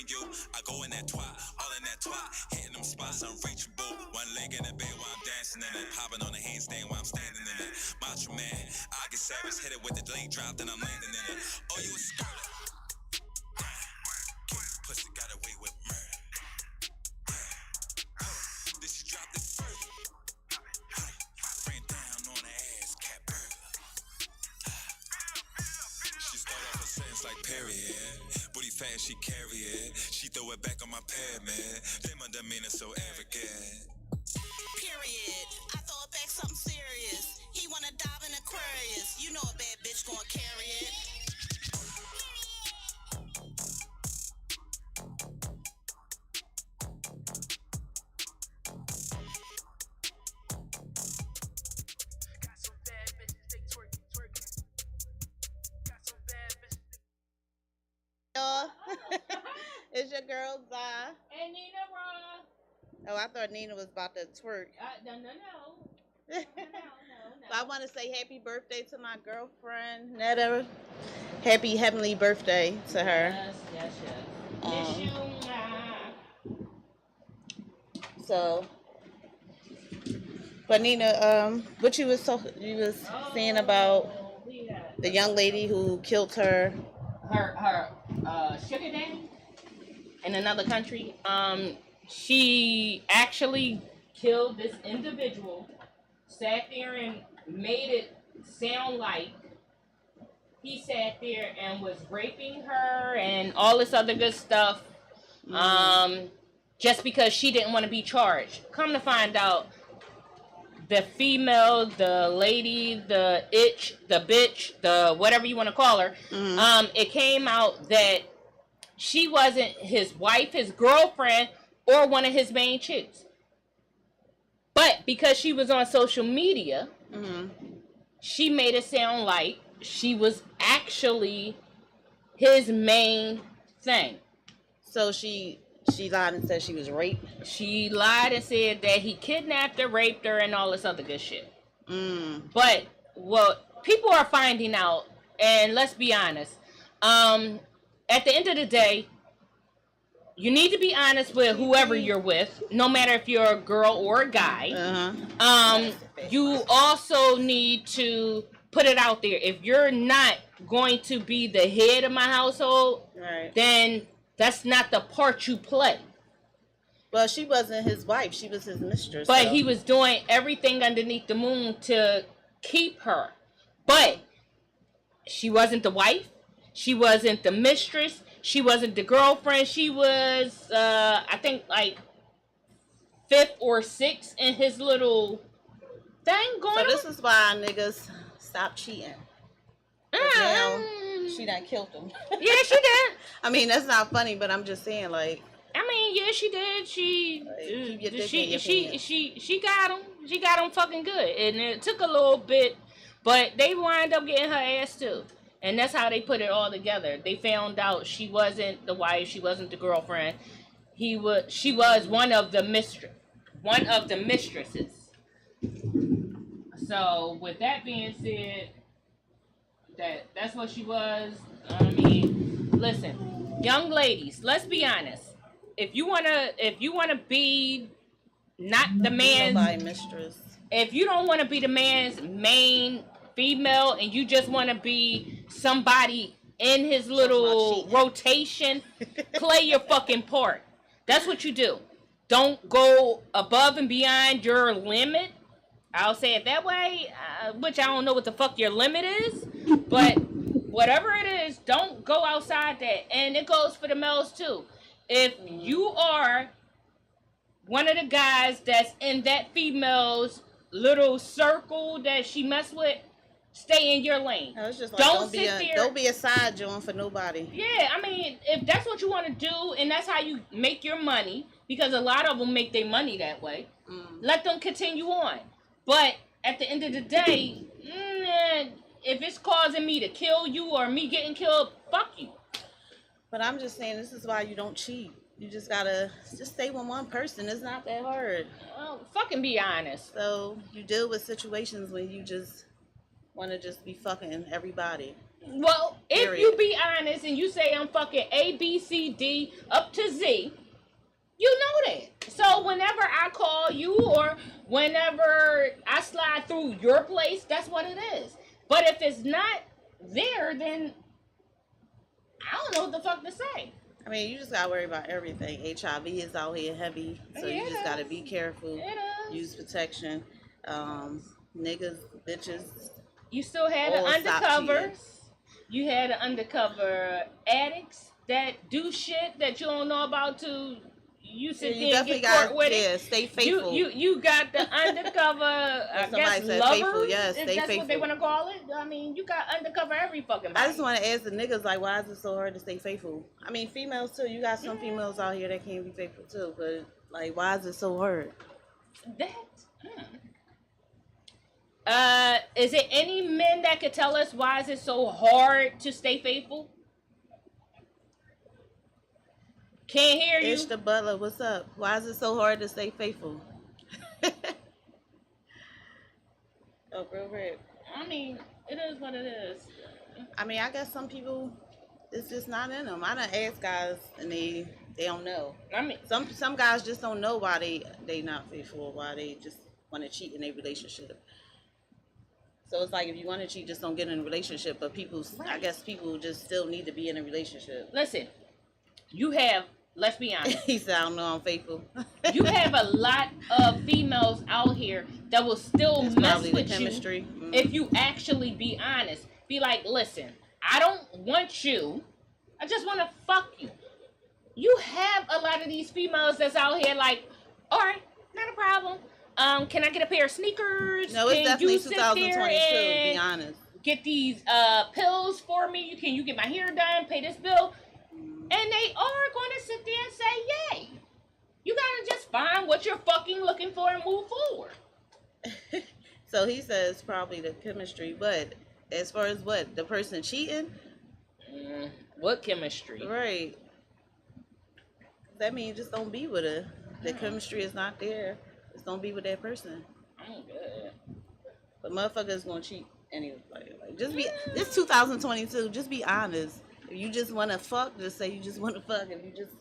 you. I go in that twat, all in that twat, hitting them spots unreachable. One leg in the bed while I'm dancing in it, popping on the handstand while I'm standing in it. Macho man, I get savage, hit it with the leg drop, then I'm landing in it. Oh, you a skirt? Pussy got away with murder. Then she dropped it further. Ran down on her ass, cat burger. She start off a sentence like period. Booty fat, she carry it. She throw it back on my pad, man. Then my demeanor so arrogant. Period. I throw it back something serious. He wanna dive in Aquarius. You know a bad bitch gonna carry it. It's your girl Zah. And NinaRaw. Oh, I thought Nina was about to twerk. No. So I want to say happy birthday to my girlfriend Netta. Happy heavenly birthday to her. Yes. Miss you. So, but Nina, what you was saying about the young lady who killed her Sugar daddy in another country. She actually killed this individual, sat there and made it sound like he sat there and was raping her and all this other good stuff, just because she didn't want to be charged. Come to find out, the female, the lady, the bitch, the whatever you want to call her, it came out that she wasn't his wife, his girlfriend, or one of his main chicks. But because she was on social media, she made it sound like she was actually his main thing. So she lied and said she was raped? She lied and said that he kidnapped her, raped her, and all this other good shit. But what people are finding out, and let's be honest, at the end of the day, you need to be honest with whoever you're with, no matter if you're a girl or a guy. You also need to put it out there. If you're not going to be the head of my household, then that's not the part you play. Well, she wasn't his wife. She was his mistress. But he was doing everything underneath the moon to keep her. But she wasn't the wife. She wasn't the mistress. She wasn't the girlfriend. She was, I think, like 5th or 6th in his little thing going on. So this is why niggas stop cheating. She done killed him. Yeah, she did. I mean, that's not funny, but I'm just saying, like. I mean, yeah, she did. She got him. She got him fucking good, and it took a little bit, but they wind up getting her ass too. And that's how they put it all together. They found out she wasn't the wife, she wasn't the girlfriend. She was one of the mistresses. So with that being said, that's what she was. I mean, listen, young ladies, let's be honest. If you wanna be not the man's mistress, if you don't want to be the man's main female and you just want to be somebody in his little rotation, play your fucking part. That's what you do. Don't go above and beyond your limit. I'll say it that way, which I don't know what the fuck your limit is, but whatever it is, don't go outside that. And it goes for the males too. If you are one of the guys that's in that female's little circle that she mess with, stay in your lane. No, it's just like, don't be a side joint for nobody. Yeah, I mean, if that's what you want to do and that's how you make your money, because a lot of them make their money that way, let them continue on. But at the end of the day, if it's causing me to kill you or me getting killed, fuck you. But I'm just saying, this is why you don't cheat. You just gotta stay with one person. It's not that hard. Well, fucking be honest. So you deal with situations when you just want to just be fucking everybody. Well, Period. if you be honest and you say I'm fucking A, B, C, D up to Z, you know that. So whenever I call you or whenever I slide through your place, that's what it is. But if it's not there, then I don't know what the fuck to say. I mean, you just gotta worry about everything. HIV is out here heavy, so you just gotta be careful. Use protection. Niggas, bitches. You still had the undercovers. You had the undercover addicts that do shit that you don't know about to you sit there and get caught with it. Yeah, stay faithful. You got the undercover, I guess, lovers. Faithful. Yes, stay faithful. That's what they want to call it. I mean, you got undercover every fucking body. I just want to ask the niggas, like, why is it so hard to stay faithful? I mean, females too. You got some females out here that can't be faithful too, but like, why is it so hard? Is it any men that could tell us why is it so hard to stay faithful? Can't hear you. Ish the Butler, what's up? Why is it so hard to stay faithful? Oh, real red. I mean, it is what it is. I mean, I guess some people, it's just not in them. I done asked guys and they don't know. I mean, some guys just don't know why they not faithful, why they just want to cheat in a relationship. So it's like, if you want to cheat, just don't get in a relationship. But I guess people just still need to be in a relationship. Listen, you have, let's be honest. He said, I don't know, I'm faithful. You have a lot of females out here that will still mess with you if you actually be honest. Be like, listen, I don't want you. I just want to fuck you. You have a lot of these females that's out here like, all right, not a problem. Can I get a pair of sneakers? No, it's definitely 2022, to be honest. Get these pills for me. Can you get my hair done? Pay this bill. And they are going to sit there and say, yay. You got to just find what you're fucking looking for and move forward. So he says probably the chemistry, but as far as what? The person cheating? What chemistry? Right. That means just don't be with her. The chemistry is not there. Just don't be with that person. I'm good. But motherfuckers gonna cheat anyway. Like, just be. It's 2022. Just be honest. If you just want to fuck, just say you just want to fuck. If you just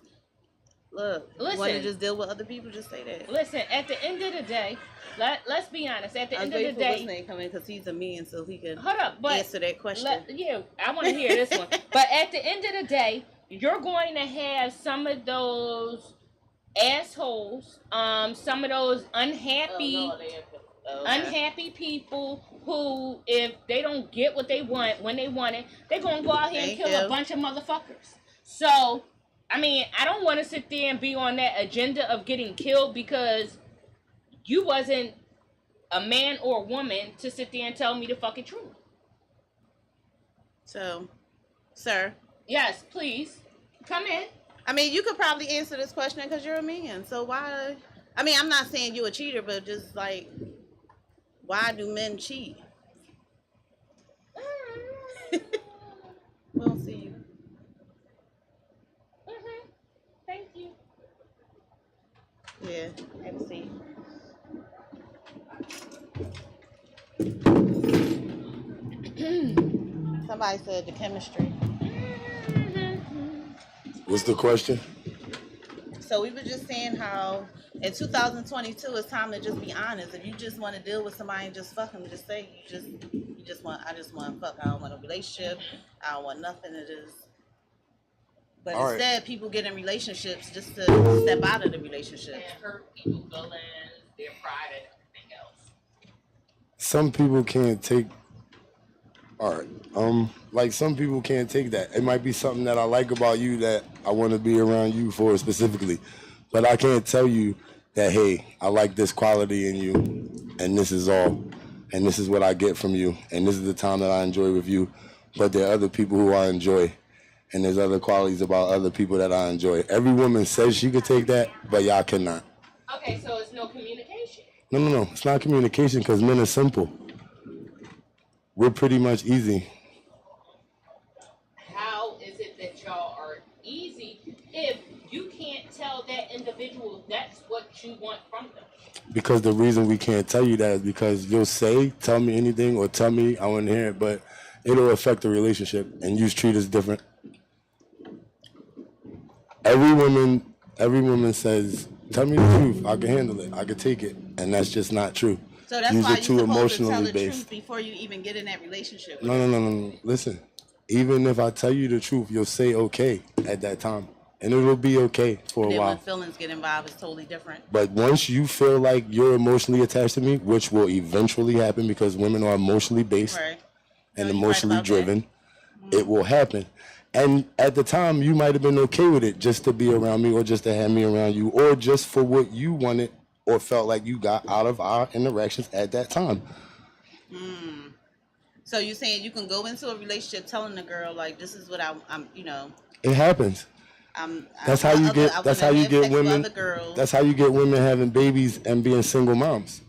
you want to just deal with other people, just say that. Listen, at the end of the day, let's be honest. At the end of the day, name coming because he's a man, so he can answer that question. Yeah, I want to hear this one. But at the end of the day, you're going to have some of those assholes, some of those unhappy people who, if they don't get what they want when they want it, they're going to go out here and kill a bunch of motherfuckers. So, I mean, I don't want to sit there and be on that agenda of getting killed because you wasn't a man or a woman to sit there and tell me the fucking truth. So, sir. Yes, please. Come in. I mean, you could probably answer this question because you're a man. So why? I mean, I'm not saying you a cheater, but just like, why do men cheat? We'll see you. Thank you. Yeah, have a seat. Somebody said the chemistry. What's the question? So we were just saying how in 2022 it's time to just be honest. If you just want to deal with somebody and just fuck them, just say I just want to fuck. I don't want a relationship. I don't want nothing to just. But all instead, right. People get in relationships just to step out of the relationship. And hurt people, feelings, their pride, and everything else. Some people can't take. All right. Like some people can't take that. It might be something that I like about you that I want to be around you for specifically, but I can't tell you that, hey, I like this quality in you, and this is all, and this is what I get from you, and this is the time that I enjoy with you. But there are other people who I enjoy, and there's other qualities about other people that I enjoy. Every woman says she could take that, but y'all cannot. Okay, so it's no communication. No. It's not communication because men are simple. We're pretty much easy. How is it that y'all are easy if you can't tell that individual that's what you want from them? because the reason we can't tell you that is because you'll say, tell me anything, or tell me I want to hear it, but it'll affect the relationship, and you treat us different. Every woman says, tell me the truth, I can handle it, I can take it, and that's just not true. So that's why you're supposed to tell the truth before you even get in that relationship. No. Listen, even if I tell you the truth, you'll say okay at that time. And it'll be okay for a while. When feelings get involved, it's totally different. But once you feel like you're emotionally attached to me, which will eventually happen because women are emotionally based and emotionally driven, it will happen. And at the time, you might have been okay with it just to be around me or just to have me around you or just for what you wanted or felt like you got out of our interactions at that time. So you're saying you can go into a relationship telling the girl, like, this is what I'm you know. It happens. That's how you get women. That's how you get women having babies and being single moms.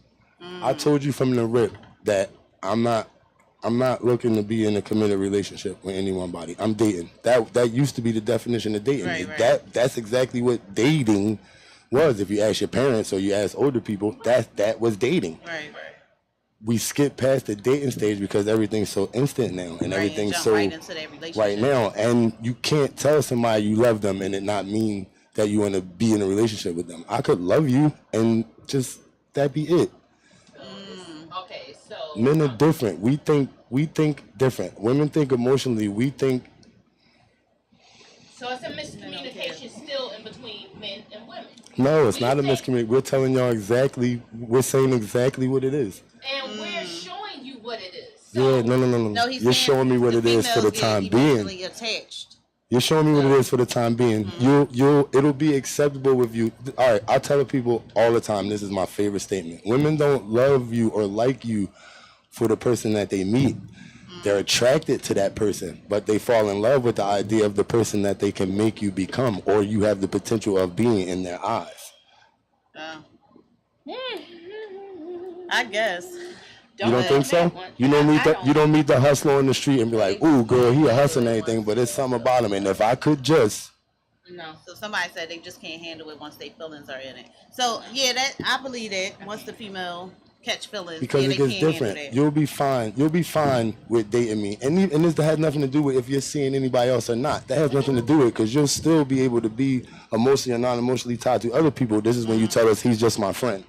I told you from the rip that I'm not looking to be in a committed relationship with anybody. I'm dating. That used to be the definition of dating. Right. That's exactly what dating was. If you ask your parents or you ask older people, that was dating. Right. We skip past the dating stage because everything's so instant now, and everything's so right into that relationship right now. And you can't tell somebody you love them and it not mean that you want to be in a relationship with them. I could love you and just that be it. Okay, so men are different. We think different. Women think emotionally. We think. So it's a miscommunication still in between men and women. No, it's not a miscommunication. We're telling y'all exactly. We're saying exactly what it is. And we're showing you what it is. So yeah, no. You're showing me what it is for the time being. Attached. You're showing me what it is for the time being. It'll be acceptable with you. All right, I tell people all the time, this is my favorite statement. Women don't love you or like you for the person that they meet. They're attracted to that person, but they fall in love with the idea of the person that they can make you become or you have the potential of being in their eyes. I guess. You don't think so? You don't meet the hustler on the street and be like, ooh, girl, he a hustler and everything, but it's something about him. And if I could just. No. So somebody said they just can't handle it once their feelings are in it. So, yeah, that I believe that once the female catch feelings, because it gets different. You'll be fine. You'll be fine with dating me. And this has nothing to do with if you're seeing anybody else or not. That has nothing to do with it because you'll still be able to be emotionally or non-emotionally tied to other people. This is when you tell us he's just my friend.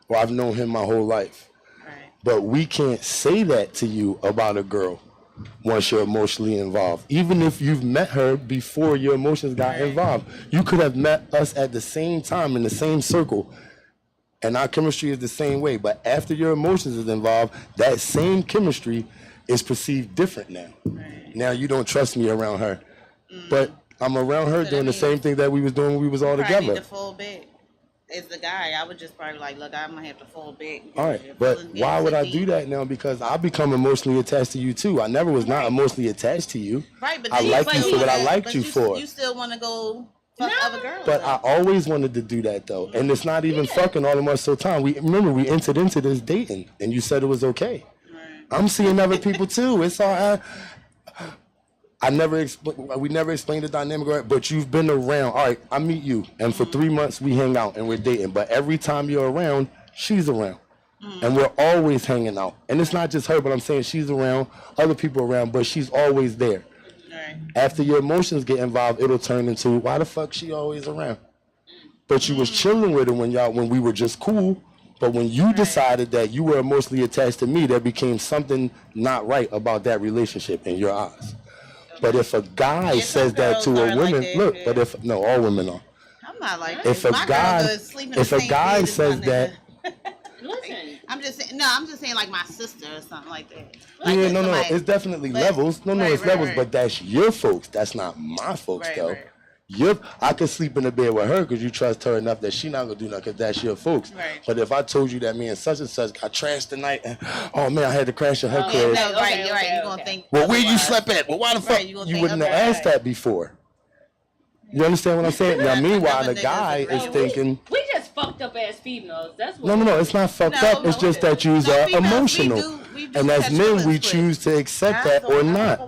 Or I've known him my whole life. Right. But we can't say that to you about a girl once you're emotionally involved. Even if you've met her before your emotions got involved. You could have met us at the same time in the same circle. And our chemistry is the same way. But after your emotions is involved, that same chemistry is perceived different now. Right. Now you don't trust me around her. But I'm around her doing the same thing that we was doing when we was all together. Need the full bit. As the guy, I would just probably like, look, I'm gonna have to fall back. All right, but why would I do that now? Because I become emotionally attached to you too. I never was not emotionally attached to you. Right, but I like you for what I liked you for. You still want to go fuck other girls. But I always wanted to do that though, and it's not even fucking all of us so time. We entered into this dating, and you said it was okay. Right. I'm seeing other people too. It's all right. We never explained the dynamic, right? But you've been around. All right, I meet you, and for 3 months we hang out and we're dating. But every time you're around, she's around, and we're always hanging out. And it's not just her, but I'm saying she's around, other people around, but she's always there. Right. After your emotions get involved, it'll turn into why the fuck she always around? But you was chilling with her when we were just cool. But when you decided that you were emotionally attached to me, there became something not right about that relationship in your eyes. But if a guy says that to a woman, all women are. I'm not like that. If a guy says that, listen, I'm just saying like my sister or something like that. Like it's definitely levels. It's levels, but that's your folks. That's not my folks, though. I could sleep in the bed with her because you trust her enough that she not gonna do nothing because that's your folks. Right. But if I told you that me and such got trashed tonight, and oh man, I had to crash at her crib. You're right. You're gonna think. Well, where you slept at? Well, why the fuck? You wouldn't have asked that before. You understand what I'm saying? Now, meanwhile, the guy is thinking. We just fucked up ass females. That's what. No, it's not fucked up. It's just that you are emotional, and as men, we choose to accept that or not.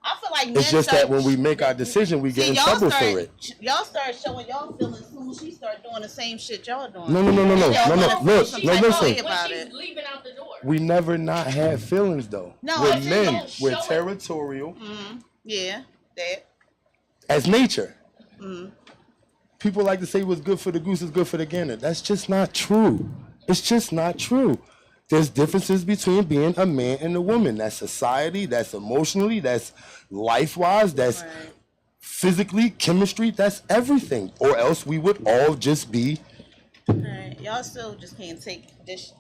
I feel like It's just that when we make our decision, we get in trouble for it. Y'all start showing y'all feelings soon as she start doing the same shit y'all doing. No. Look, listen. About it. Leaving out the door. We never not had feelings though. No, we're men. We're it. territorial. Yeah, that. As nature. People like to say what's good for the goose is good for the gander. That's just not true. It's just not true. There's differences between being a man and a woman. That's society, that's emotionally, that's life-wise, that's physically, chemistry, that's everything. Or else we would all just be... Right. Y'all still just can't take dish...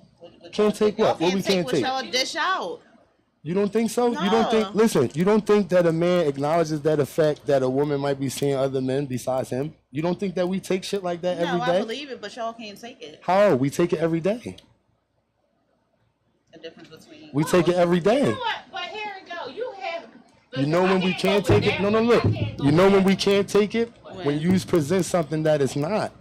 Can't take what? What we can't take? Y'all dish out. You don't think so? No. You don't think... Listen, you don't think that a man acknowledges that effect that a woman might be seeing other men besides him? You don't think that we take shit like that every day? No, I believe it, but y'all can't take it. How? We take it every day. The difference between... We take it every day. You know what? But here we go. You have... You know when we can't take it? No, look. You know when we can't take it? When you present something that it's not.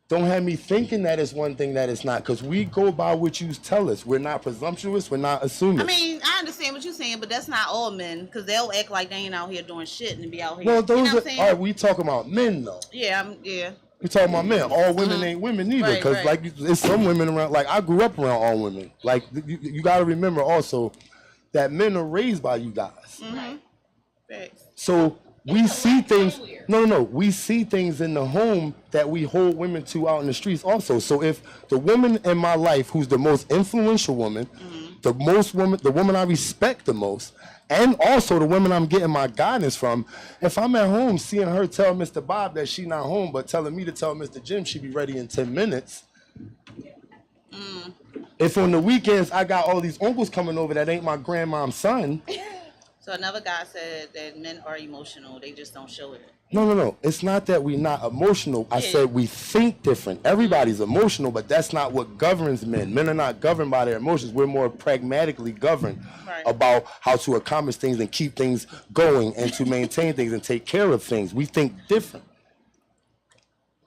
Don't have me thinking that it's one thing that it's not, because we go by what you tell us. We're not presumptuous. We're not assuming. I mean, I understand what you're saying, but that's not all men, because they'll act like they ain't out here doing shit and be out here. Well, those you know are... All right, we talking about men, though. Yeah, We talking about men. All women ain't women neither, because like there's some women around. Like I grew up around all women. Like you got to remember also that men are raised by you guys. So we see things. No. We see things in the home that we hold women to out in the streets also. So if the woman in my life, who's the most influential woman, the woman I respect the most, and also the women I'm getting my guidance from, if I'm at home seeing her tell Mr. Bob that she not home, but telling me to tell Mr. Jim she be ready in 10 minutes. If on the weekends I got all these uncles coming over that ain't my grandmom's son. So another guy said that men are emotional. They just don't show it. No. It's not that we're not emotional. I said we think different. Everybody's emotional, but that's not what governs men. Men are not governed by their emotions. We're more pragmatically governed about how to accomplish things and keep things going and to maintain things and take care of things. We think different.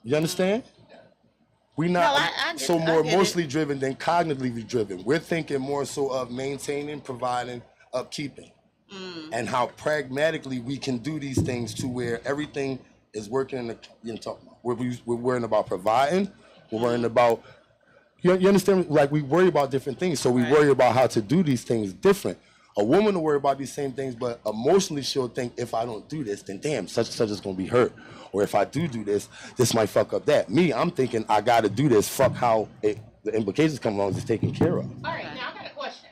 You understand? We're not more emotionally driven than cognitively driven. We're thinking more so of maintaining, providing, upkeeping. And how pragmatically we can do these things to where everything is working in the, we're worrying about providing, we're worrying about, you understand, like we worry about different things, so we worry about how to do these things different. A woman will worry about these same things, but emotionally she'll think, if I don't do this, then damn, such and such is going to be hurt. Or if I do this, this might fuck up that. Me, I'm thinking, I got to do this, fuck how the implications come along, it's taken care of. All right, now I got a question.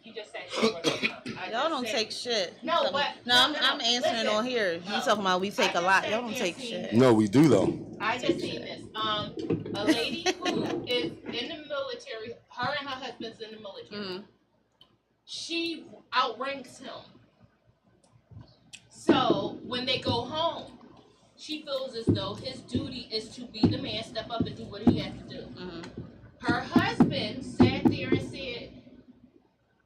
You just said y'all don't take shit. No, but I'm answering on here. You talking about we take a lot. Y'all don't take shit. No, we do though. I just seen this. A lady who is in the military, her and her husband's in the military. She outranks him. So when they go home, she feels as though his duty is to be the man, step up and do what he has to do. Her husband sat there and said,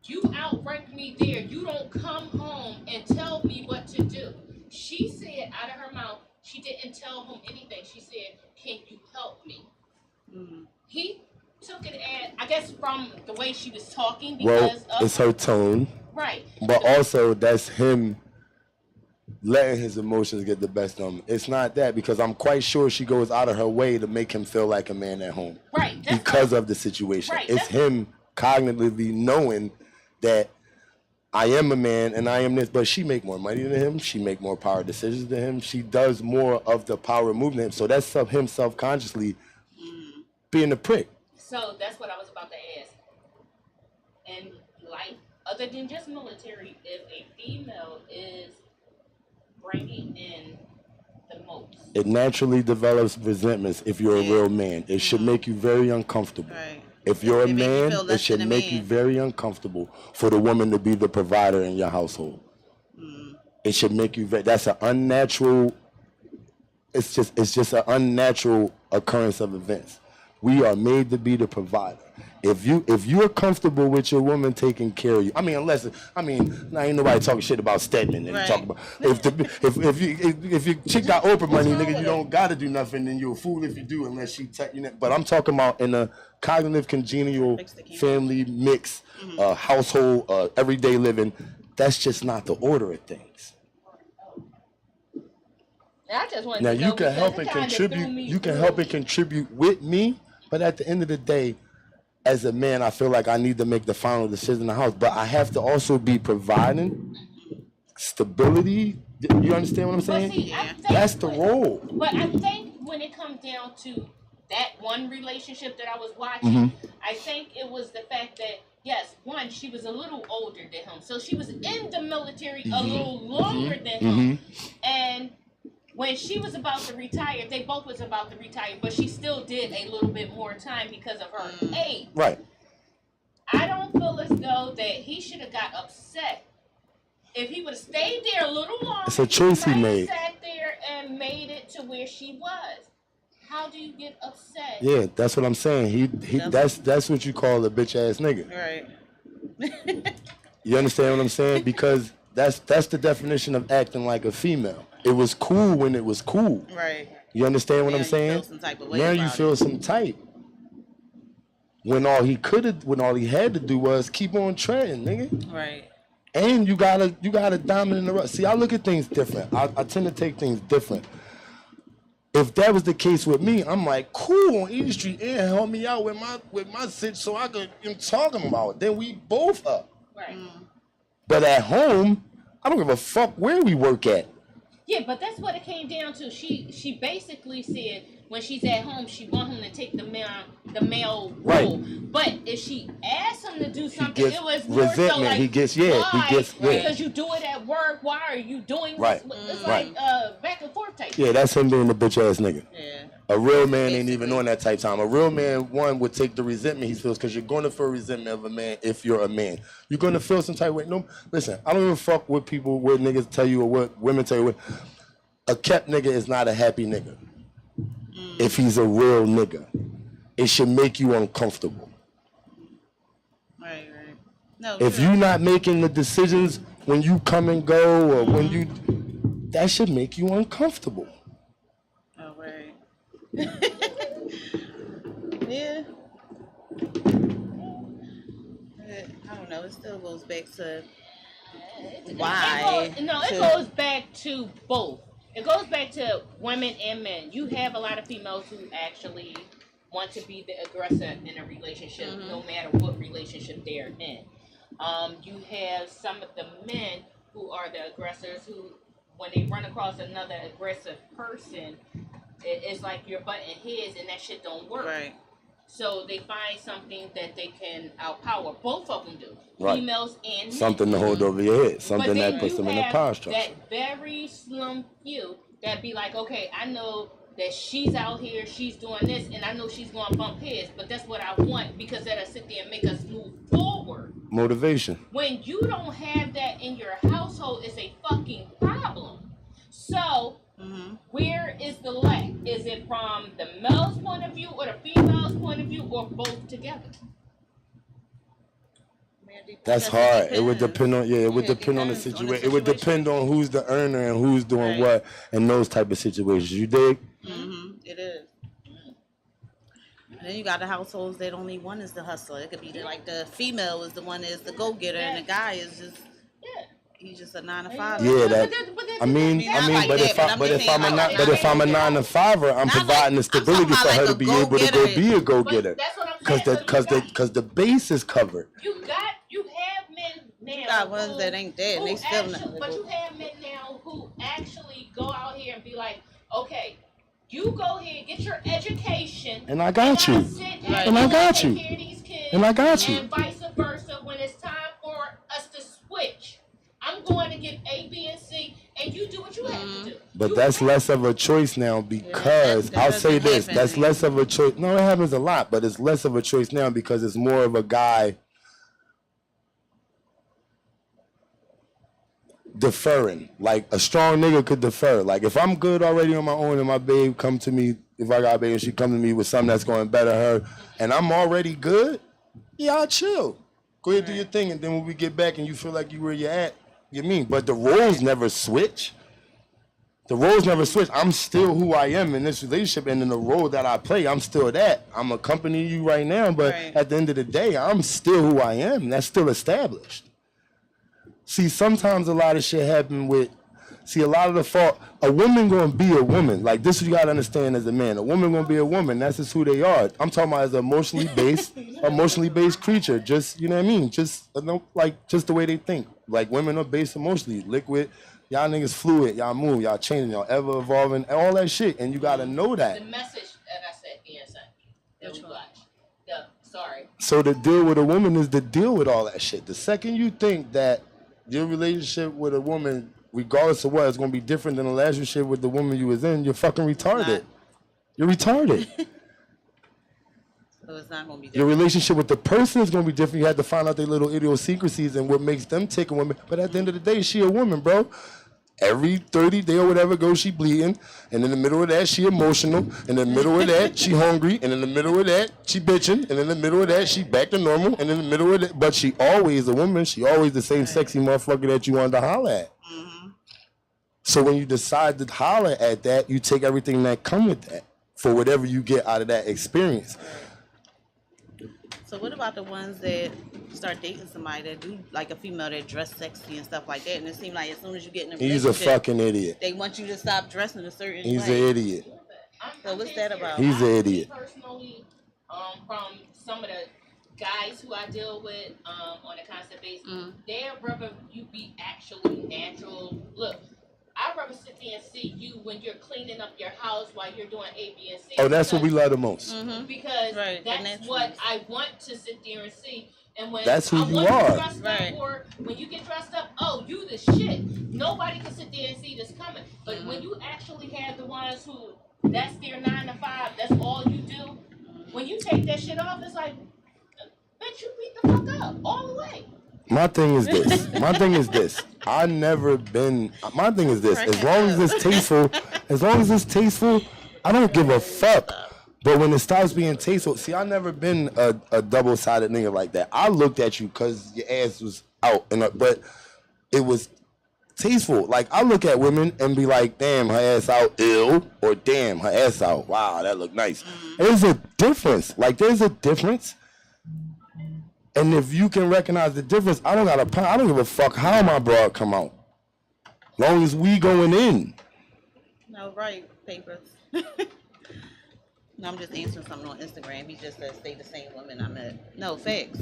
"You outrank me there. You don't come home and tell me what to do." She said out of her mouth, she didn't tell him anything. She said, "Can you help me?" He took it as, I guess, from the way she was talking, because it's her tone. Right. But also that's him letting his emotions get the best of him. It's not that, because I'm quite sure she goes out of her way to make him feel like a man at home. Right. Because of the situation. Right. It's him cognitively knowing that I am a man and I am this, but she make more money than him. She make more power decisions than him. She does more of the power movement than him. So that's him self-consciously being a prick. So that's what I was about to ask. In life, other than just military, if a female is bringing in the most, it naturally develops resentments if you're a real man. It should make you very uncomfortable. Right. If you're a man, it should make you very uncomfortable for the woman to be the provider in your household. It should make you that's an unnatural, it's just an unnatural occurrence of events. We are made to be the provider. If you're comfortable with your woman taking care of you, I mean, unless now ain't nobody talking shit about Stedman and talking about if your chick got Oprah money, nigga, you don't gotta do nothing, then you're a fool if you do, unless she but I'm talking about in a cognitive, congenial, family mix, household, everyday living. That's just not the order of things. I just want Now to you know can help and contribute. You can help and contribute with me, but at the end of the day, as a man, I feel like I need to make the final decision in the house. But I have to also be providing stability. You understand what I'm saying? See, that's the role. But I think when it comes down to that one relationship that I was watching, I think it was the fact that, yes, one, she was a little older than him. So she was in the military a little longer than him. And when she was about to retire, they both was about to retire, but she still did a little bit more time because of her age. Right. I don't feel as though that he should have got upset. If he would have stayed there a little longer, it's a choice he made. Sat there and made it to where she was. How do you get upset? Yeah, that's what I'm saying. That's what you call a bitch ass nigga. Right. You understand what I'm saying? Because that's the definition of acting like a female. It was cool when it was cool. Right. You understand what I'm saying? Feel some type of way now you feel some type. When all he had to do was keep on treading, nigga. Right. And you got a diamond in the rough. See, I look at things different. I tend to take things different. If that was the case with me, I'm like, cool, on E Street, and help me out with my sit so I could talking about it. Then we both up. Right. But at home, I don't give a fuck where we work at. Yeah, but that's what it came down to. She basically said when she's at home, she want him to take the male role. Right. But if she asked him to do something, it was more resentment. so like, why? Because you do it at work. Why are you doing this? It's like back and forth type. Yeah, that's him being a bitch ass nigga. Yeah. A real man ain't even on that type time. A real man, one, would take the resentment he feels, because you're going to feel resentment of a man if you're a man. You're going to feel some type of way. No, listen, I don't give a fuck what niggas tell you or what women tell you. A kept nigga is not a happy nigga. If he's a real nigga, it should make you uncomfortable. Right. No. If you're not making the decisions when you come and go, or when you, that should make you uncomfortable. Oh, right. Yeah. I don't know. It still goes back to why. It goes back to both. It goes back to women and men. You have a lot of females who actually want to be the aggressor in a relationship, no matter what relationship they're in. You have some of the men who are the aggressors who, when they run across another aggressive person, it's like you're butting heads and that shit don't work. Right. So they find something that they can outpower. Both of them do. Right. Females and men. Something to hold over your head. Something that puts them in a power structure. That very slim few that be like, okay, I know that she's out here, she's doing this, and I know she's going to bump heads, but that's what I want, because that'll sit there and make us move forward. Motivation. When you don't have that in your household, it's a fucking problem. So, where is the lack? Is it from the male's point of view or the female's point of view, or both together? That's hard. It would depend on it would depend on the situation. It would depend on who's the earner and who's doing what in those type of situations. You dig? It is. And then you got the households that only one is the hustler. It could be like the female is the one is the go getter, and the guy is just he's just a 9 to 5. Yeah, but if I'm a 9 to 5er, I'm providing the stability for her to be able to go be a go getter. That's what I'm saying. Because the base is covered. You have men now. You got ones that ain't dead. They still not. But you have men now who actually go out here and be like, okay, you go here, get your education, and I got you. And I got you. And I got you. And vice versa. When it's time for us to switch, I'm going to get A, B, and C, and you do what you have to do. But that's less of a choice now, because I'll say this: that's less of a choice. No, it happens a lot, but it's less of a choice now because it's more of a guy deferring. Like a strong nigga could defer. Like if I'm good already on my own and my babe come to me, if I got a babe and she come to me with something that's going to better her, and I'm already good, yeah, I'll chill. Go ahead, do your thing, and then when we get back and you feel like you where you're at, you mean. But the roles never switch. The roles never switch. I'm still who I am in this relationship, and in the role that I play, I'm still that. I'm accompanying you right now, but at the end of the day, I'm still who I am. That's still established. See, sometimes a lot of shit happen with See, a lot of the fault, a woman gonna be a woman. Like, this is what you gotta understand as a man. A woman gonna be a woman. That's just who they are. I'm talking about as an emotionally based creature. Just, you know what I mean? Just, like, just the way they think. Like, women are based emotionally. Liquid. Y'all niggas fluid. Y'all move. Y'all changing. Y'all ever evolving. All that shit. And you gotta know that. The message that I said, that we watch. Sorry. So the deal with a woman is to deal with all that shit. The second you think that your relationship with a woman, regardless of what, is going to be different than the last relationship with the woman you was in, you're fucking retarded. You're retarded. So it's not going to be different. Your relationship with the person is going to be different. You have to find out their little idiosyncrasies and what makes them tick a woman. But at the end of the day, she a woman, bro. Every 30 day or whatever goes, she bleeding. And in the middle of that, she emotional. And in the middle of that, she hungry. And in the middle of that, she bitching. And in the middle of that, she back to normal. And in the middle of that, but she always a woman. She always the same sexy motherfucker that you wanted to holler at. Mm-hmm. So when you decide to holler at that, you take everything that come with that for whatever you get out of that experience. So what about the ones that start dating somebody that do, like a female that dress sexy and stuff like that, and it seems like as soon as you get in a relationship, he's a fucking idiot. They want you to stop dressing a certain way. He's an idiot. So what's that about? He's an idiot. Personally, from some of the guys who I deal with on a constant basis, they'd rather you be actually natural. Look, I'd rather sit there and see you when you're cleaning up your house while you're doing A, B, and C. Oh, that's what we love the most. Because that's what I want to sit there and see. And when that's who I you want are. To dress up, or when you get dressed up, oh, you the shit. Nobody can sit there and see this coming. But when you actually have the ones who, that's their 9 to 5, that's all you do. When you take that shit off, it's like, bitch, you beat the fuck up all the way. My thing is this. I never been. My thing is this. As long as it's tasteful, I don't give a fuck. But when it stops being tasteful, see, I never been a double-sided nigga like that. I looked at you because your ass was out, but it was tasteful. Like, I look at women and be like, damn, her ass out, ill, or damn, her ass out, wow, that look nice. There's a difference. Like, there's a difference. And if you can recognize the difference, I don't give a fuck how my broad come out. Long as we going in. No, right, papers. No, I'm just answering something on Instagram. He just said, stay the same woman I met. No, facts.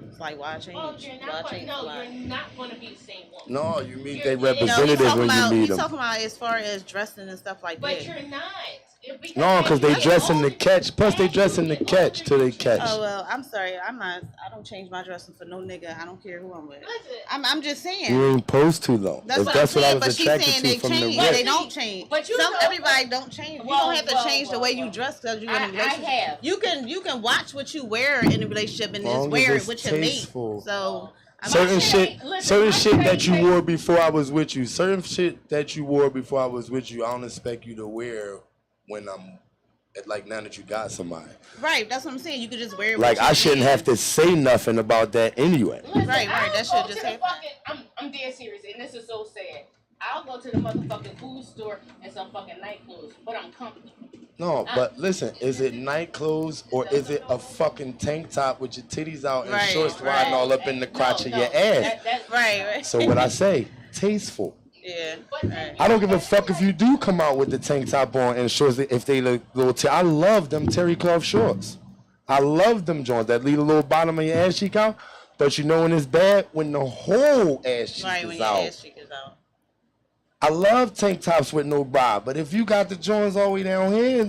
It's like, why change? Oh, you're not going to be the same woman. No, you meet their representatives when you meet them. He's talking about as far as dressing and stuff like that. But you're not. No, because they dressing to catch. Plus, they dressing to catch till they catch. Oh, well, I'm sorry. I don't change my dressing for no nigga. I don't care who I'm with. I'm just saying. You ain't supposed to, though. That's what I was attracted to from the rip. They don't change. But everybody don't change. You don't have to change the way you dress because you're in a relationship. I have. You can watch what you wear in a relationship and just wear it with your mate. So. Certain shit that you wore before I was with you. Certain shit that you wore before I was with you, I don't expect you to wear when I'm like now that you got somebody. Right, that's what I'm saying. You could just wear it. Like I shouldn't have to say nothing about that anyway. Listen, right. That should just happen. I'm dead serious, and this is so sad. I'll go to the motherfucking food store and some fucking night clothes, but I'm comfortable. No, but listen, is it night clothes or is it a fucking tank top with your titties out and shorts riding all up in the crotch of your ass? Right. So what I say, tasteful. Yeah. I don't give a fuck if you do come out with the tank top on and shorts if they look little. I love them terry cloth shorts. I love them joints that leave a little bottom of your ass cheek out. But you know when it's bad when the whole ass cheek right, is when out. Your ass cheek is out. I love tank tops with no bra, but if you got the joints all the way down here,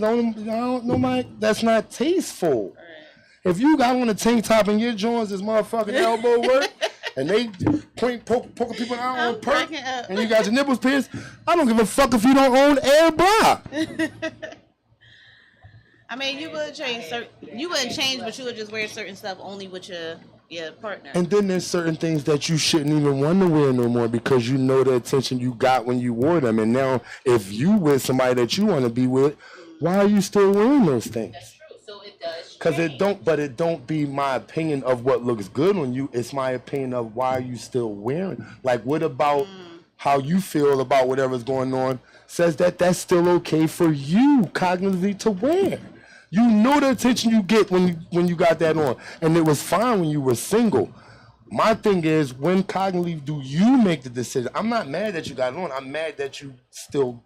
that's not tasteful. Right. If you got on a tank top and your joints is motherfucking elbow work. And they poking people out on perk, and you got your nipples pierced. I don't give a fuck if you don't own air bra. I mean, you would change. You wouldn't change, but you would just wear certain stuff only with your partner. And then there's certain things that you shouldn't even want to wear no more because you know the attention you got when you wore them. And now, if you with somebody that you want to be with, why are you still wearing those things? Because it don't be my opinion of what looks good on you. It's my opinion of why are you still wearing. Like, what about how you feel about whatever's going on says that that's still okay for you cognitively to wear. You know the attention you get when you got that on. And it was fine when you were single. my thing is, when cognitively do you make the decision? I'm not mad that you got it on. I'm mad that you still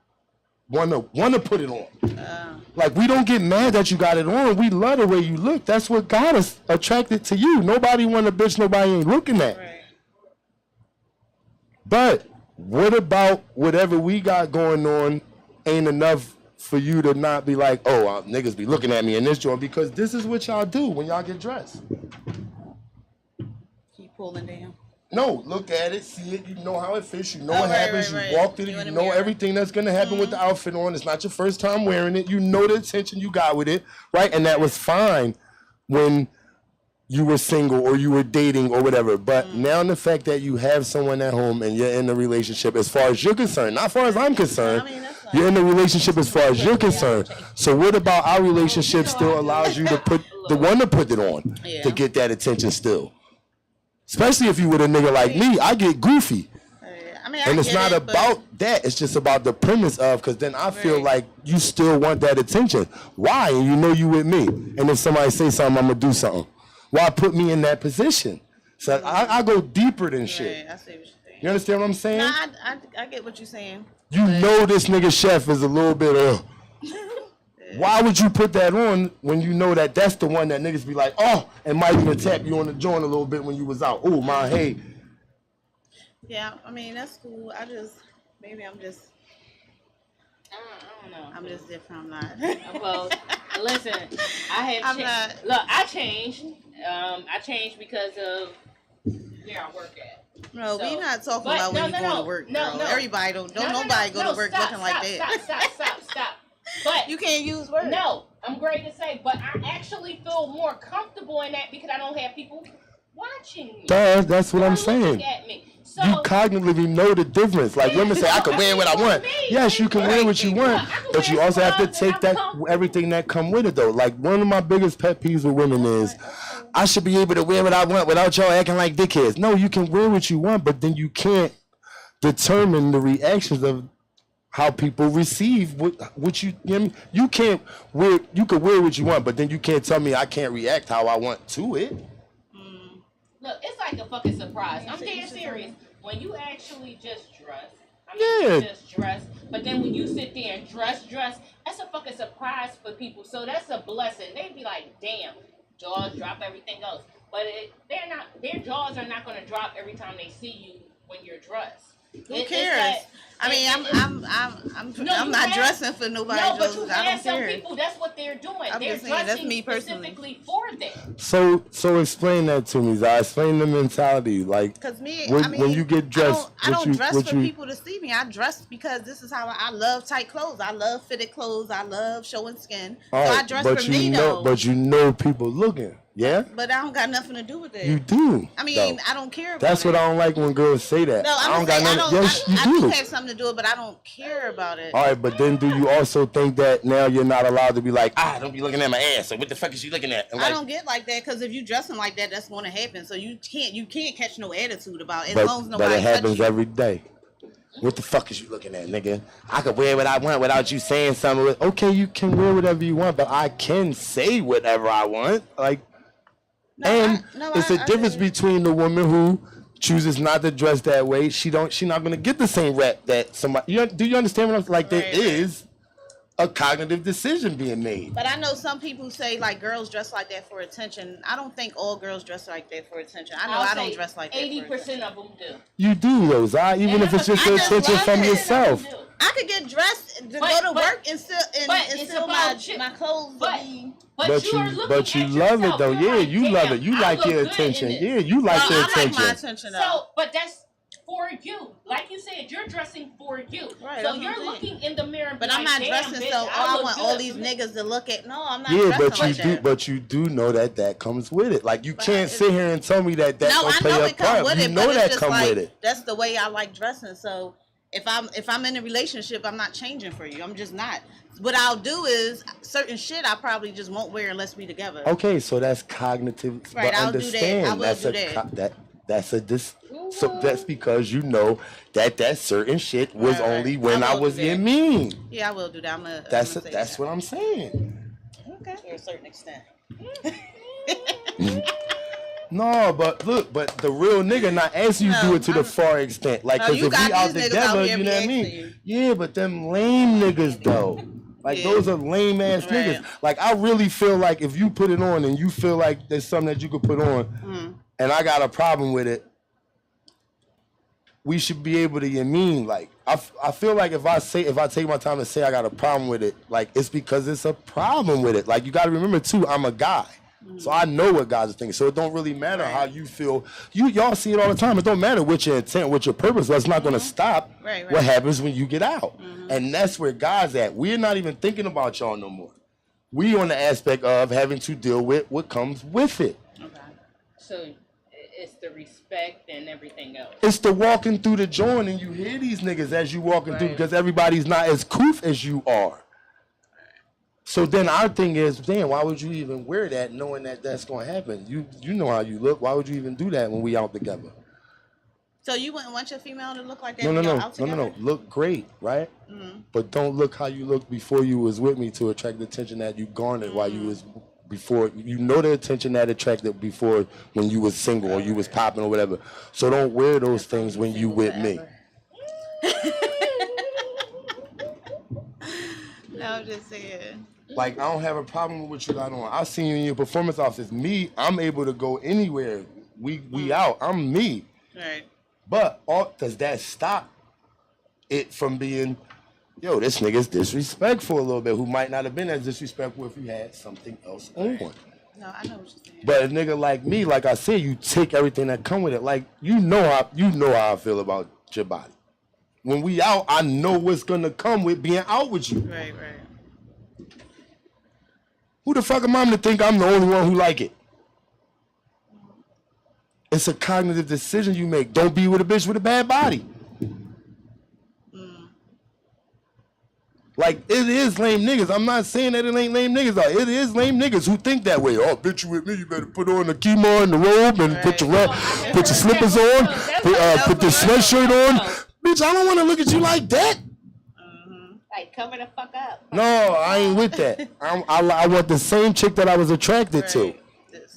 wanna put it on. Like, we don't get mad that you got it on. We love the way you look. That's what got us attracted to you. Nobody want a bitch nobody ain't looking at. Right. But what about whatever we got going on ain't enough for you to not be like, oh, niggas be looking at me in this joint? Because this is what y'all do when y'all get dressed. Keep pulling down. No, look at it, see it, you know how it fits, you know what happens, right. you walked in it, you know everything that's gonna happen with the outfit on. It's not your first time wearing it, you know the attention you got with it, right? And that was fine when you were single or you were dating or whatever. But now the fact that you have someone at home and you're in a relationship, as far as you're concerned, not as far as I'm concerned, you're in a relationship as far as you're concerned. So what about our relationship still allows you to put it on to get that attention still? Especially if you with a nigga like me, I get goofy. And it's not about that. It's just about the premise of, because then I feel like you still want that attention. Why? And you know you with me. And if somebody say something, I'm going to do something. Why put me in that position? So I go deeper than shit. I see what you're saying. You understand what I'm saying? No, I get what you're saying. You know this nigga chef is a little bit Why would you put that on when you know that that's the one that niggas be like, oh, and might even tap you on the joint a little bit when you was out. Oh, my, hey. Yeah, I mean, that's cool. Maybe I'm just, I don't know. I'm just different. I'm not. Well, listen, I have changed. Look, I changed. I changed because of where I work at. No, we're not talking about when you going to work. No. Everybody don't nobody go to work looking like that. Stop. But you can't use words. No, I'm great to say, but I actually feel more comfortable in that because I don't have people watching me. That's what I'm saying. At me. So, you cognitively know the difference. Like women say, I can wear what I want. Yes, you can wear what you want, but you also have to take that everything that come with it though. Like one of my biggest pet peeves with women is, I should be able to wear what I want without y'all acting like dickheads. No, you can wear what you want, but then you can't determine the reactions of how people receive what you know what I mean? You can't wear, you can wear what you want, but then you can't tell me I can't react how I want to it. Look, it's like a fucking surprise. I'm dead serious. When you actually just dress, just dress, but then when you sit there and dress, that's a fucking surprise for people. So that's a blessing. They'd be like, damn, jaws drop, everything else. But their jaws are not going to drop every time they see you when you're dressed. Who cares? I'm not dressing for nobody. No, but you I don't have some care. people. That's what they're doing. I'm They're just saying, that's dressing me personally. specifically for them. So explain that to me, Zai. Explain the mentality. Like, because when you get dressed, I don't dress for people to see me. I dress because this is how I love tight clothes. I love fitted clothes. I love showing skin. So I dress for me though. But you know people looking. Yeah? But I don't got nothing to do with it. You do. I mean, I don't care about That's what I don't like when girls say that. No, I don't got nothing. Yes, you do. I do have something to do with it, but I don't care about it. All right, but then do you also think that now you're not allowed to be like, don't be looking at my ass, or what the fuck is you looking at? I don't get like that, because if you dressing like that, that's going to happen. So you can't catch no attitude about it, as long as nobody But it happens you. every day. What the fuck is you looking at, nigga? I can wear what I want without you saying something. Okay, you can wear whatever you want, but I can say whatever I want. Like, it's a difference between the woman who chooses not to dress that way. She's not gonna get the same rep that somebody. Do you understand what I'm like? There is a cognitive decision being made. But I know some people say like girls dress like that for attention. I don't think all girls dress like that for attention. I know I don't dress like that. 80% of them do. You do those, even if it's just attention from yourself. I could get dressed to go to work and still my clothes be. But you love it though. Yeah, you love it. You like your attention. Yeah, you like your attention. I like my attention though. So, but that's for you. Like you said, you're dressing for you. Right, so you're looking in the mirror. But I'm not dressing bitch, so I want all these niggas to look at. No, I'm not dressing like that. But you do know that comes with it. Like you can't sit here and tell me that don't play a part. You know that come with it. That's the way I like dressing. So if I'm in a relationship, I'm not changing for you. I'm just not. What I'll do is certain shit I probably just won't wear unless we together. Okay, so that's cognitive. Right, but I'll understand, do that. I will do that. So that's because you know that certain shit was only when I was in mean. Yeah, I will do that. That's what I'm saying. Okay. To a certain extent. No, but look, but the real nigga not asking you to do it to the far extent. Like, cause if we out together, you know what I mean? Yeah, but them lame niggas though. Like those are lame ass niggas. Like I really feel like if you put it on and you feel like there's something that you could put on, and I got a problem with it, we should be able to, you mean, like, I feel like if I take my time to say I got a problem with it, like, it's because it's a problem with it. Like, you got to remember, too, I'm a guy. So I know what guys are thinking. So it don't really matter how you feel. Y'all see it all the time. It don't matter what your intent, what your purpose was. It's not going to stop what happens when you get out. And that's where guys at. We're not even thinking about y'all no more. We on the aspect of having to deal with what comes with it. Okay. So it's the respect and everything else. It's the walking through the joint and you hear these niggas as you walking through because everybody's not as coof as you are. So then our thing is, damn, why would you even wear that knowing that that's going to happen? You know how you look. Why would you even do that when we out together? So you wouldn't want your female to look like that? No. Look great, right? But don't look how you looked before you was with me to attract the attention that you garnered while you was before. You know the attention that attracted before when you was single or you was popping or whatever. So don't wear those things when you with me. No, I'm just saying. Like, I don't have a problem with what you got on. I seen you in your performance office. Me, I'm able to go anywhere. We out. I'm me. Right. But does that stop it from being, yo, this nigga's disrespectful a little bit, who might not have been as disrespectful if you had something else on. No, I know what you're saying. But a nigga like me, like I said, you take everything that come with it. Like, you know how I feel about your body. When we out, I know what's gonna come with being out with you. Right. Who the fuck am I to think I'm the only one who like it? It's a cognitive decision you make. Don't be with a bitch with a bad body. Like, it is lame niggas. I'm not saying that it ain't lame niggas out. It is lame niggas who think that way. Oh, bitch, you with me, you better put on the kimono and the robe and put your slippers on, put the sweatshirt on. Bitch, I don't want to look at you like that. Like, cover the fuck up. No, I ain't with that. I want the same chick that I was attracted to.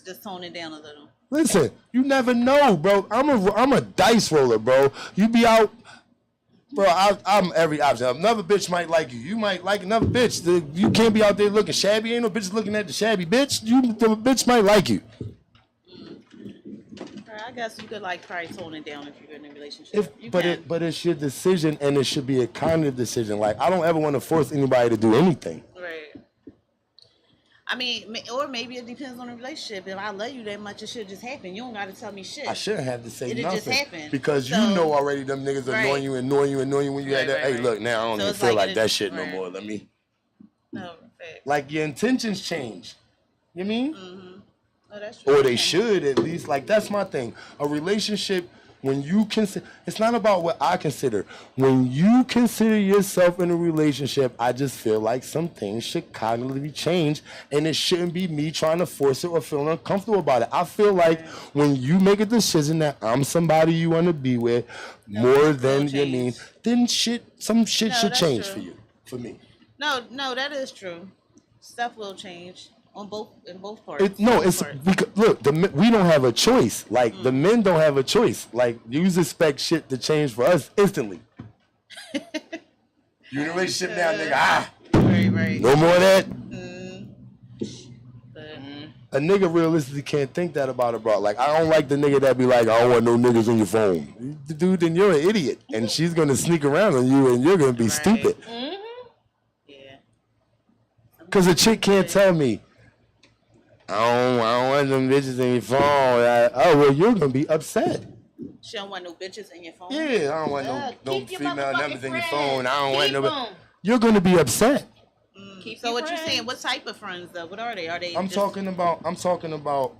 Just tone it down a little. Listen, you never know, bro. I'm a dice roller, bro. You be out, bro. I'm every option. Another bitch might like you. You might like another bitch. You can't be out there looking shabby. Ain't no bitches looking at the shabby bitch. The bitch might like you. I guess you could probably tone it down if you're in a relationship. But it's your decision, and it should be a cognitive decision. Like, I don't ever want to force anybody to do anything. Right. I mean, or maybe it depends on the relationship. If I love you that much, it should just happen. You don't got to tell me shit. I shouldn't have to say nothing. It'll just happen. Because you know already them niggas annoying you when you had that. Hey, look, now I don't even feel like that shit no more. Let me. No, fact. Like, your intentions change. You mean? Mm-hmm. Oh, that's true. Or they should, at least. Like, that's my thing. A relationship, when you consider, it's not about what I consider. When you consider yourself in a relationship, I just feel like some things should cognitively change, and it shouldn't be me trying to force it or feeling uncomfortable about it. I feel like when you make a decision that I'm somebody you want to be with more than you mean, then some shit should change for you, for me. No, that is true. Stuff will change. In both parts. Look, we don't have a choice. Like, the men don't have a choice. Like, you expect shit to change for us instantly. You in a relationship now, nigga. Right. No more of that. A nigga realistically can't think that about a bro. Like, I don't like the nigga that be like, I don't want no niggas on your phone. Dude, then you're an idiot. And she's going to sneak around on you and you're going to be stupid. Yeah. Because a chick can't tell me, I don't want them bitches in your phone. Well, you're going to be upset. She don't want no bitches in your phone? Yeah, I don't want no female numbers in your phone. I don't want no... You're going to be upset. So what you saying? What type of friends, though? What are they? Are they I'm talking about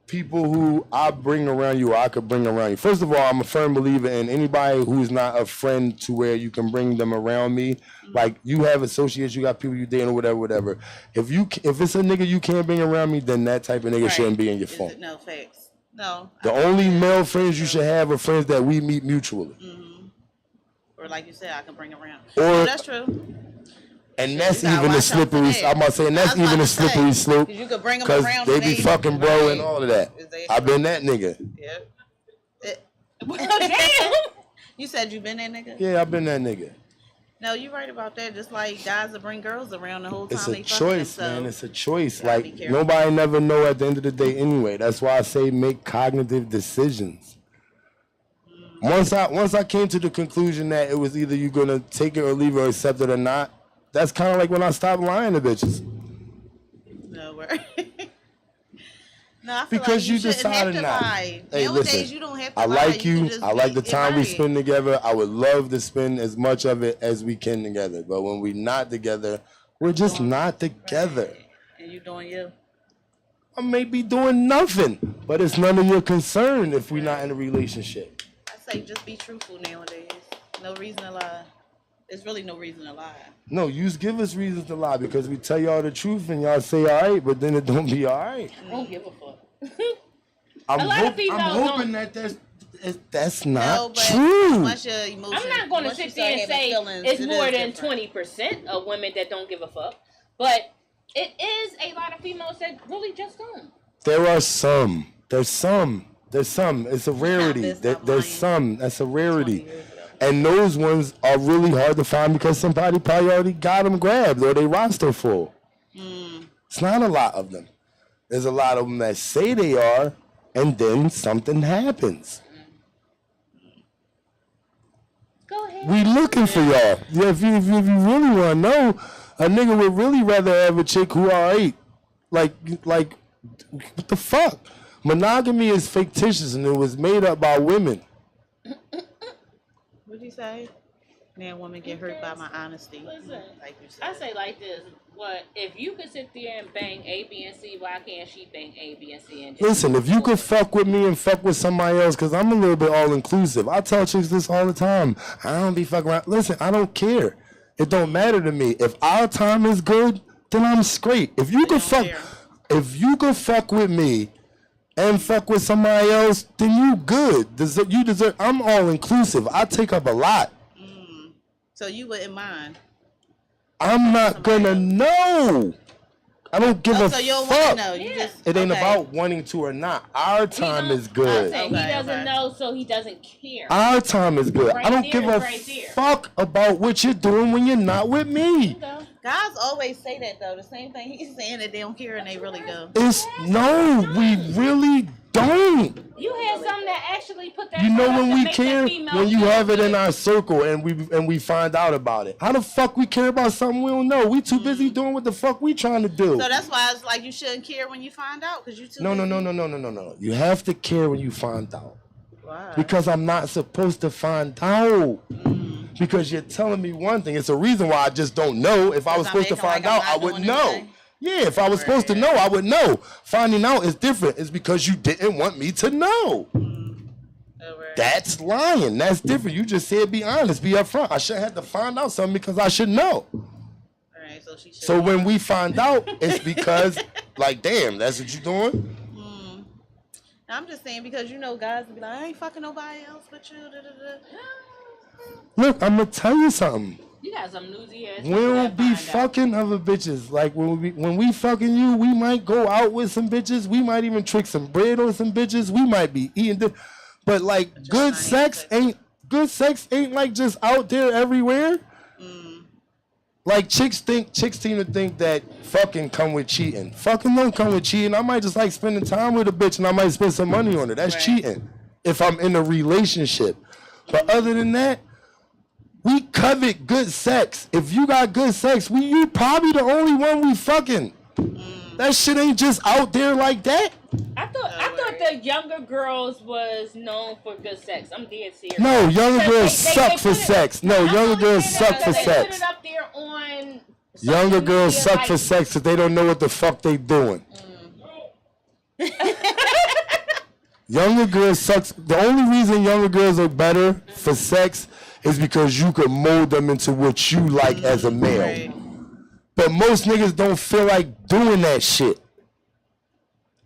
people who I bring around you or I could bring around you. First of all, I'm a firm believer in anybody who's not a friend to where you can bring them around me. Like, you have associates, you got people you dating or whatever. If it's a nigga you can't bring around me, then that type of nigga shouldn't be in your phone. No, facts. No. The only male friends you should have are friends that we meet mutually. Or like you said, I can bring around. Or that's true. And that's You gotta even a watch out for slippery. that. I'm about saying I that's was about even a to say, slippery slope. 'cause you could bring 'em Cause around they and be they- fucking bro and right. all of that. Exactly. I've been that nigga. Yep. Damn. You said you been that nigga? Yeah, I've been that nigga. No, you right about that. Just like guys that bring girls around the whole time It's a they fucking choice, them, so man. It's a choice. gotta be Like careful. nobody never know at the end of the day anyway. That's why I say make cognitive decisions. Once I came to the conclusion that it was either you gonna take it or leave it or accept it or not, that's kind of like when I stopped lying to bitches. No, word. No, I feel Because like you shouldn't have decided to not. lie. Hey, Nowadays, listen, you don't have to I lie. like can you. just I like the get time we married. spend together. I would love to spend as much of it as we can together. But when we're not together, we're just not together. Right. And you doing you. I may be doing nothing, but it's none of your concern if we're not in a relationship. I say just be truthful nowadays. No reason to lie. There's really no reason to lie. No, you give us reasons to lie because we tell y'all the truth and y'all say all right, but then it don't be all right. I don't give a fuck. I'm lot of females hoping don't- that that's No, not but true. once your emotions, I'm not going to once you sit there and start say having feelings, it's it more is than different. 20% of women that don't give a fuck, but it is a lot of females that really just don't. There are some. There's some. It's a rarity. this, There's not mine. some. That's a 20 rarity. years ago. And those ones are really hard to find because somebody probably already got them grabbed or they roster full. It's not a lot of them. There's a lot of them that say they are, and then something happens. Go ahead. We looking for y'all. Yeah, if you really want to know, a nigga would really rather have a chick who alright. Like, what the fuck? Monogamy is fictitious and it was made up by women. What'd you say? Man, women get hurt by my honesty. Listen, Like you said. I say like this: what if you could sit there and bang A, B, and C? Why can't she bang A, B, and C? And just Listen, if you could fuck with me and fuck with somebody else, because I'm a little bit all-inclusive. I tell chicks this all the time. I don't be fucking around. Listen, I don't care. It don't matter to me. If our time is good, then I'm straight. If you could fuck, care. if you could fuck with me and fuck with somebody else, then you good. You deserve. I'm all-inclusive. I take up a lot. So you wouldn't mind. I'm not gonna know. I don't give a So you don't fuck. want to know. You Yeah. just. It ain't okay. about wanting to or not. Our time is good. I say Okay, he doesn't okay. know, so he doesn't care. Our time is good. Right I don't there give is a right there. fuck about what you're doing when you're not with me. You know? Guys always say that though. The same thing he's saying that they don't care and they really do. It's no, we really don't. You had some that actually put that. You know up when to we make care that female when you feel have it in good. our circle and we find out about it. How the fuck we care about something we don't know? We too busy doing what the fuck we trying to do. So that's why it's like you shouldn't care when you find out because you too. No. busy. You have to care when you find out. Why? Because I'm not supposed to find out. Because you're telling me one thing. It's a reason why I just don't know. If I was Because supposed I'm to acting find like out, I'm I not would doing know. anything. Yeah, if I was supposed to know, I would know. Finding out is different. It's because you didn't want me to know. Over. That's lying. That's different. You just said be honest, be upfront. I shouldn't have to find out something because I should know. All right, so she should. So when we find out, it's because, like, damn, that's what you doing? I'm just saying because you know guys will be like, I ain't fucking nobody else but you. Da, da, da. Look, I'm going to tell you something. You got some newsy ass. We people don't that be find out. fucking other bitches. Like when we fucking you, we might go out with some bitches. We might even trick some bread on some bitches. We might be eating, but like good not sex ain't like just out there everywhere. Like chicks seem to think that fucking come with cheating. Fucking don't come with cheating. I might just like spending time with a bitch and I might spend some money on it. That's Right. cheating if I'm in a relationship. But other than that, we covet good sex. If you got good sex, you probably the only one we fucking. That shit ain't just out there like that. I thought the younger girls was known for good sex. I'm dead serious. No, younger Because girls they suck put for it- sex. No, I'm younger only girls saying suck that for because they sex. put it up there on Younger social girls media, suck like, for sex because they don't know what the fuck they doing. Younger girls sucks. The only reason younger girls are better for sex is because you can mold them into what you like as a male. Right. But most niggas don't feel like doing that shit.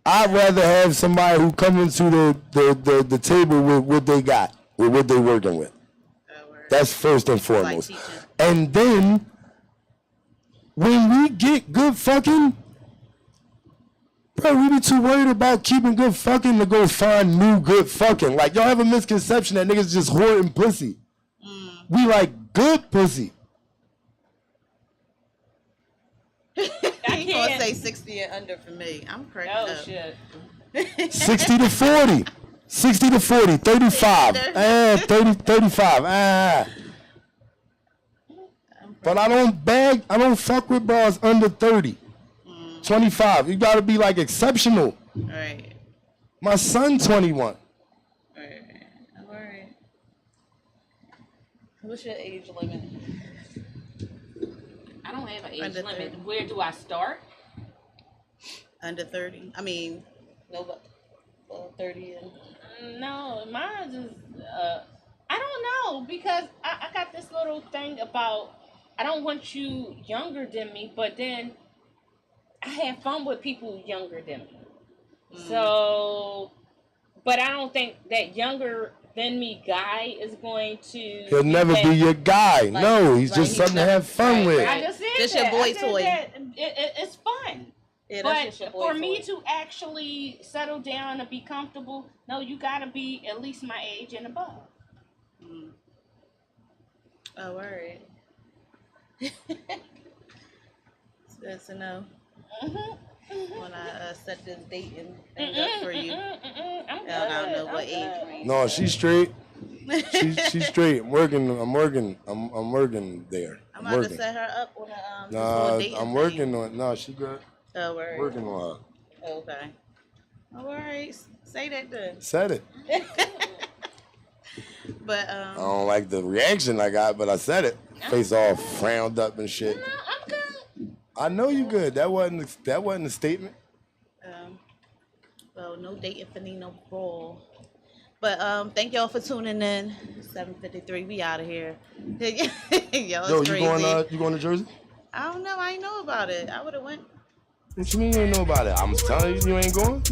I'd rather have somebody who come into the table with what they got, with what they working with. That's first and foremost. teaching. And then when we get good fucking, bro, we be too worried about keeping good fucking to go find new good fucking. Like, y'all have a misconception that niggas just hoarding pussy. We like good pussy. You gonna say 60 and under for me? I'm crazy. Oh shit. 60 to 40. 60 to 40. 35. 30, 35. But I don't fuck with bras under 30. 25. You gotta be like exceptional. Right. My son 21. Alright. What's your age limit? I don't have an age Under limit. 30. Where do I start? Under 30? I mean, no, but 30 and... No, mine is, I don't know, because I got this little thing about, I don't want you younger than me, but then I have fun with people younger than me. So, but I don't think that younger than me guy is going to... He'll never be your guy. Like, no, he's just he's something to not- have fun with. I just said Just that. your boy I said toy. that it's fun. Yeah, But that's just your boy for me toy. to actually settle down and be comfortable, no, you gotta be at least my age and above. Oh, alright. It's good to know. When I set this dating thing up for you. I'm good. I don't know what age range. No, she's straight. She's straight. I'm working there. I'm about to working. set her up on a this Nah, whole dating I'm thing. working on. No, she good. Oh, word. Working on her. Okay. All right. Say that then. Said it. But I don't like the reaction I got, but I said it. Face all frowned up and shit. No, I'm good. I know you good. That wasn't a statement. well, no dating for NinaRaw. But thank y'all for tuning in. 7:53. We out of here. Yo, it's Yo, crazy. you going to Jersey? I don't know. I ain't know about it. I would have went. What you mean you ain't know about it? I'm telling you, you ain't going.